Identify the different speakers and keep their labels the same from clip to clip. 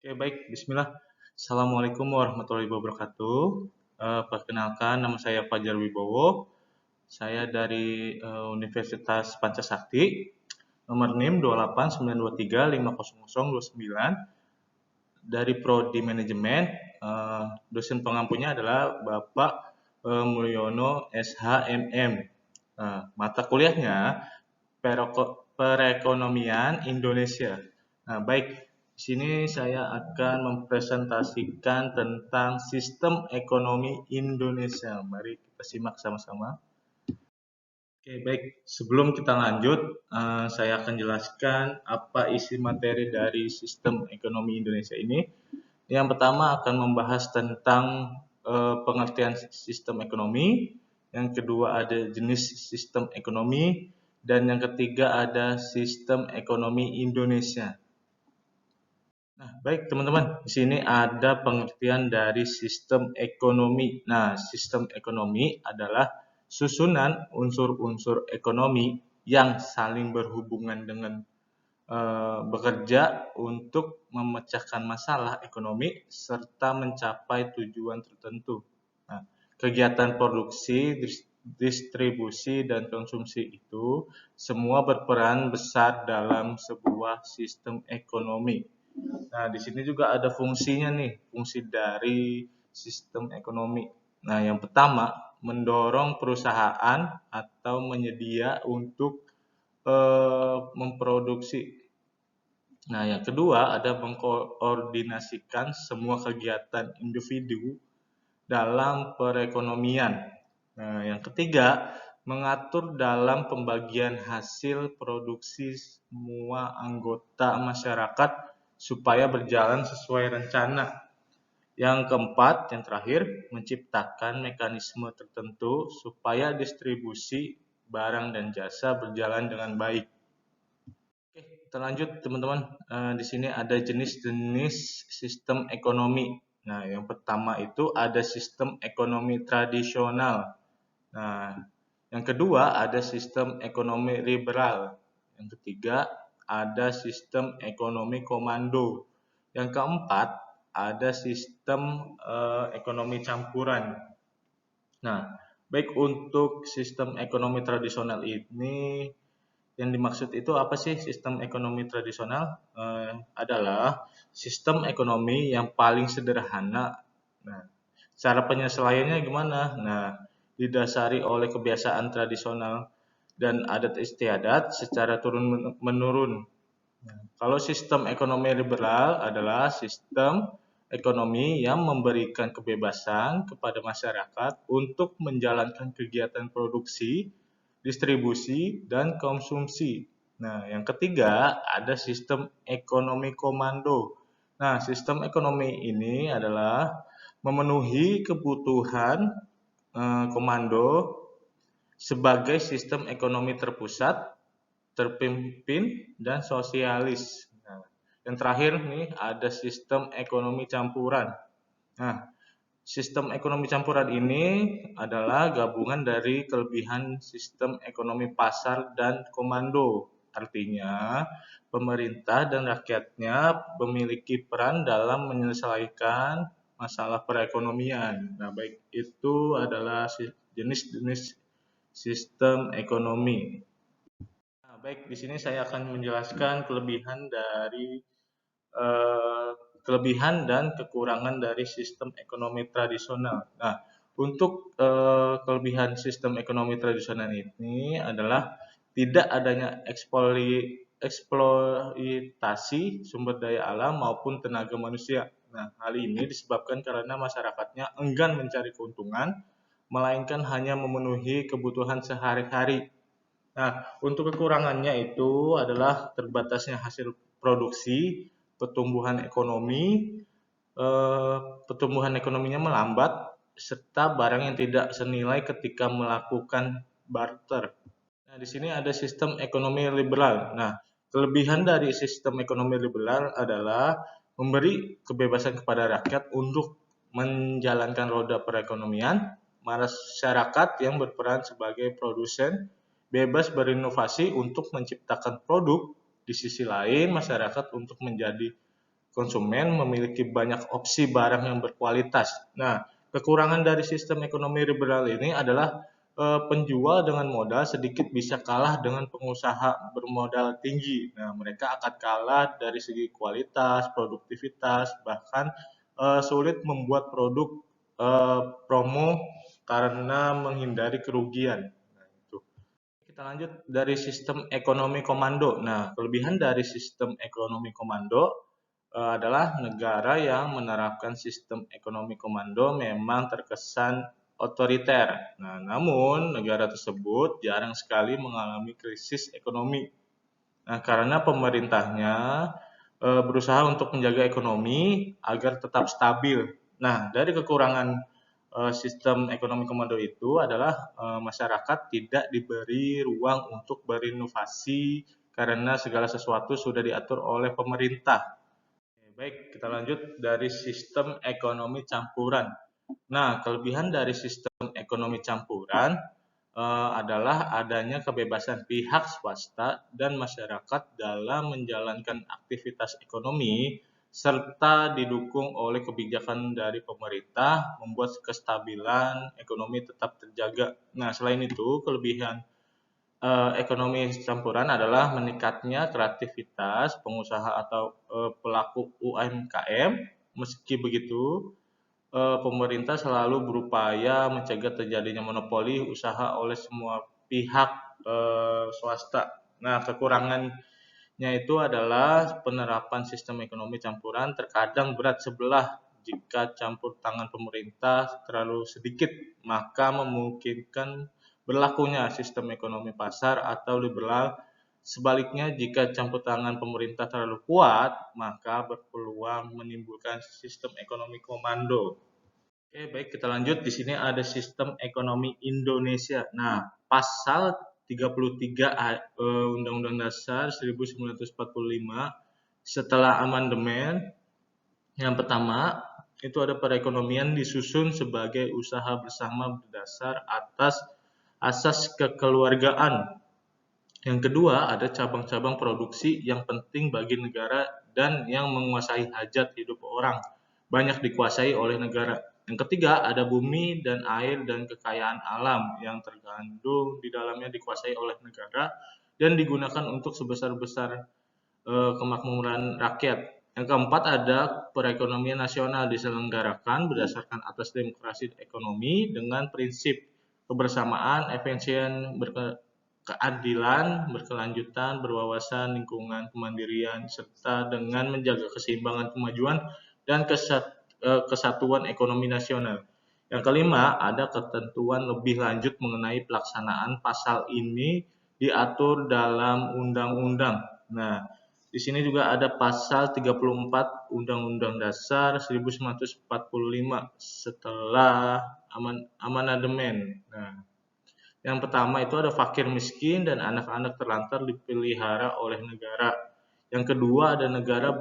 Speaker 1: Oke, baik. Bismillah. Assalamualaikum warahmatullahi wabarakatuh. Perkenalkan, nama saya Fajar Wibowo. Saya dari Universitas Pancasakti, nomor NIM 28923500029 dari Prodi Manajemen. Dosen pengampunya adalah Bapak Mulyono SHMM. Mata kuliahnya Perekonomian Indonesia. Nah, baik. Di sini saya akan mempresentasikan tentang sistem ekonomi Indonesia. Mari kita simak sama-sama. Oke, baik. Sebelum kita lanjut, saya akan jelaskan apa isi materi dari sistem ekonomi Indonesia ini. Yang pertama akan membahas tentang pengertian sistem ekonomi. Yang kedua ada jenis sistem ekonomi. Dan yang ketiga ada sistem ekonomi Indonesia. Nah, baik teman-teman, di sini ada pengertian dari sistem ekonomi. Nah, sistem ekonomi adalah susunan unsur-unsur ekonomi yang saling berhubungan dengan bekerja untuk memecahkan masalah ekonomi serta mencapai tujuan tertentu. Nah, kegiatan produksi, distribusi, dan konsumsi itu semua berperan besar dalam sebuah sistem ekonomi. Nah, di sini juga ada fungsinya nih, fungsi dari sistem ekonomi. Nah, yang pertama, mendorong perusahaan atau menyedia untuk memproduksi. Nah, yang kedua ada mengkoordinasikan semua kegiatan individu dalam perekonomian. Nah, yang ketiga, mengatur dalam pembagian hasil produksi semua anggota masyarakat supaya berjalan sesuai rencana. Yang keempat, yang terakhir, menciptakan mekanisme tertentu supaya distribusi barang dan jasa berjalan dengan baik. Oke, kita lanjut teman-teman. Di sini ada jenis-jenis sistem ekonomi. Nah, yang pertama itu ada sistem ekonomi tradisional. Nah, yang kedua ada sistem ekonomi liberal. Yang ketiga ada sistem ekonomi komando. Yang keempat ada sistem ekonomi campuran. Nah, baik untuk sistem ekonomi tradisional ini yang dimaksud itu apa sih sistem ekonomi tradisional? Adalah sistem ekonomi yang paling sederhana. Nah, cara penyesuaiannya gimana? Nah, didasari oleh kebiasaan tradisional dan adat istiadat secara turun-menurun. Nah, kalau sistem ekonomi liberal adalah sistem ekonomi yang memberikan kebebasan kepada masyarakat untuk menjalankan kegiatan produksi, distribusi, dan konsumsi. Nah, yang ketiga ada sistem ekonomi komando. Nah, sistem ekonomi ini adalah memenuhi kebutuhan komando sebagai sistem ekonomi terpusat, terpimpin, dan sosialis. Nah, yang terakhir nih ada sistem ekonomi campuran. Nah, sistem ekonomi campuran ini adalah gabungan dari kelebihan sistem ekonomi pasar dan komando. Artinya, pemerintah dan rakyatnya memiliki peran dalam menyelesaikan masalah perekonomian. Nah, baik itu adalah jenis-jenis sistem ekonomi. Nah, baik di sini saya akan menjelaskan eh, kelebihan dan kekurangan dari sistem ekonomi tradisional. Nah, untuk kelebihan sistem ekonomi tradisional ini adalah tidak adanya eksploitasi sumber daya alam maupun tenaga manusia. Nah, hal ini disebabkan karena masyarakatnya enggan mencari keuntungan, melainkan hanya memenuhi kebutuhan sehari-hari. Nah, untuk kekurangannya itu adalah terbatasnya hasil produksi, pertumbuhan ekonomi, pertumbuhan ekonominya melambat, serta barang yang tidak senilai ketika melakukan barter. Nah, di sini ada sistem ekonomi liberal. Nah, kelebihan dari sistem ekonomi liberal adalah memberi kebebasan kepada rakyat untuk menjalankan roda perekonomian, masyarakat yang berperan sebagai produsen bebas berinovasi untuk menciptakan produk, di sisi lain masyarakat untuk menjadi konsumen memiliki banyak opsi barang yang berkualitas. Nah, kekurangan dari sistem ekonomi liberal ini adalah penjual dengan modal sedikit bisa kalah dengan pengusaha bermodal tinggi. Nah, mereka akan kalah dari segi kualitas, produktivitas, bahkan sulit membuat produk promo karena menghindari kerugian. Nah, itu. Kita lanjut dari sistem ekonomi komando. Nah, kelebihan dari sistem ekonomi komando adalah negara yang menerapkan sistem ekonomi komando memang terkesan otoriter. Nah, namun negara tersebut jarang sekali mengalami krisis ekonomi. Nah, karena pemerintahnya berusaha untuk menjaga ekonomi agar tetap stabil. Nah, dari kekurangan sistem ekonomi komando itu adalah masyarakat tidak diberi ruang untuk berinovasi karena segala sesuatu sudah diatur oleh pemerintah. Baik, kita lanjut dari sistem ekonomi campuran. Nah, kelebihan dari sistem ekonomi campuran adalah adanya kebebasan pihak swasta dan masyarakat dalam menjalankan aktivitas ekonomi serta didukung oleh kebijakan dari pemerintah membuat kestabilan ekonomi tetap terjaga. Nah, selain itu, kelebihan ekonomi campuran adalah meningkatnya kreativitas pengusaha atau pelaku UMKM. Meski begitu, pemerintah selalu berupaya mencegah terjadinya monopoli usaha oleh semua pihak swasta. Nah, kekurangannya itu adalah penerapan sistem ekonomi campuran terkadang berat sebelah jika campur tangan pemerintah terlalu sedikit, maka memungkinkan berlakunya sistem ekonomi pasar atau liberal. Sebaliknya, jika campur tangan pemerintah terlalu kuat, maka berpeluang menimbulkan sistem ekonomi komando. Oke, baik, kita lanjut. Di sini ada sistem ekonomi Indonesia. Nah, pasal 33 Undang-Undang Dasar 1945 setelah amandemen yang pertama itu ada perekonomian disusun sebagai usaha bersama berdasar atas asas kekeluargaan. Yang kedua, ada cabang-cabang produksi yang penting bagi negara dan yang menguasai hajat hidup orang, banyak dikuasai oleh negara. Yang ketiga, ada bumi dan air dan kekayaan alam yang terkandung di dalamnya dikuasai oleh negara dan digunakan untuk sebesar-besar kemakmuran rakyat. Yang keempat, ada perekonomian nasional diselenggarakan berdasarkan atas demokrasi ekonomi dengan prinsip kebersamaan, efisien, keadilan, berkelanjutan, berwawasan, lingkungan, kemandirian, serta dengan menjaga keseimbangan kemajuan dan kesatuan ekonomi nasional. Yang kelima, ada ketentuan lebih lanjut mengenai pelaksanaan pasal ini diatur dalam undang-undang. Nah, di sini juga ada pasal 34 Undang-Undang Dasar 1945 setelah amandemen. Nah, yang pertama itu ada fakir miskin dan anak-anak terlantar dipelihara oleh negara. Yang kedua ada negara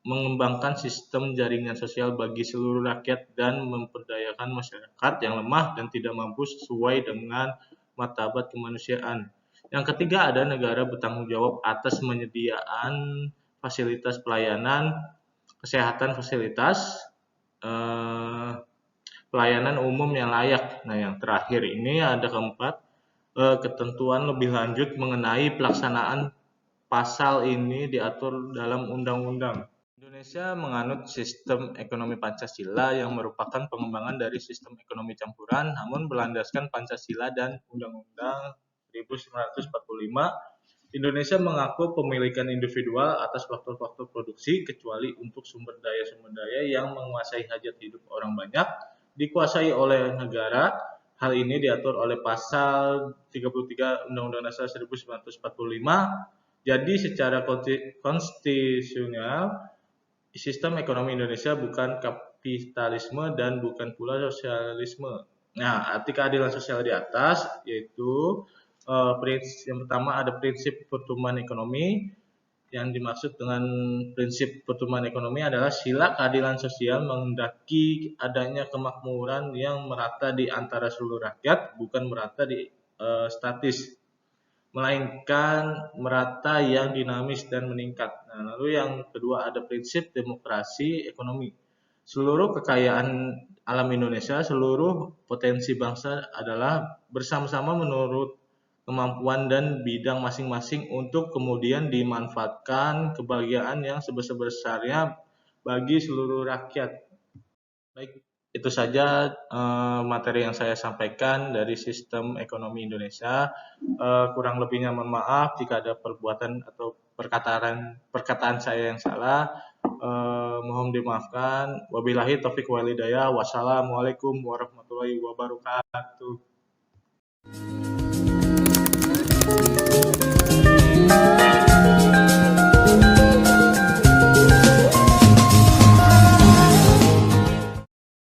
Speaker 1: mengembangkan sistem jaringan sosial bagi seluruh rakyat dan memperdayakan masyarakat yang lemah dan tidak mampu sesuai dengan martabat kemanusiaan. Yang ketiga ada negara bertanggung jawab atas penyediaan fasilitas pelayanan, kesehatan fasilitas, pelayanan umum yang layak. Nah, yang terakhir ini ada keempat, ketentuan lebih lanjut mengenai pelaksanaan pasal ini diatur dalam undang-undang. Indonesia menganut sistem ekonomi Pancasila yang merupakan pengembangan dari sistem ekonomi campuran, namun berlandaskan Pancasila dan Undang-Undang 1945. Indonesia mengaku pemilikan individual atas faktor-faktor produksi kecuali untuk sumber daya yang menguasai hajat hidup orang banyak dikuasai oleh negara. Hal ini diatur oleh pasal 33 Undang-Undang Dasar 1945. Jadi secara konstitusional sistem ekonomi Indonesia bukan kapitalisme dan bukan pula sosialisme. Nah, arti keadilan sosial di atas yaitu yang pertama ada prinsip pertumbuhan ekonomi. Yang dimaksud dengan prinsip pertumbuhan ekonomi adalah sila keadilan sosial menghendaki adanya kemakmuran yang merata di antara seluruh rakyat, bukan merata di statis. melainkan merata yang dinamis dan meningkat. Nah, lalu yang kedua ada prinsip demokrasi ekonomi. Seluruh kekayaan alam Indonesia, seluruh potensi bangsa adalah bersama-sama menurut kemampuan dan bidang masing-masing untuk kemudian dimanfaatkan kebahagiaan yang sebesar-besarnya bagi seluruh rakyat. Baik, itu saja materi yang saya sampaikan dari sistem ekonomi Indonesia. Kurang lebihnya mohon maaf jika ada perbuatan atau perkataan saya yang salah. Mohon dimaafkan. Wabillahi taufiq wal hidayah. Wassalamualaikum warahmatullahi wabarakatuh.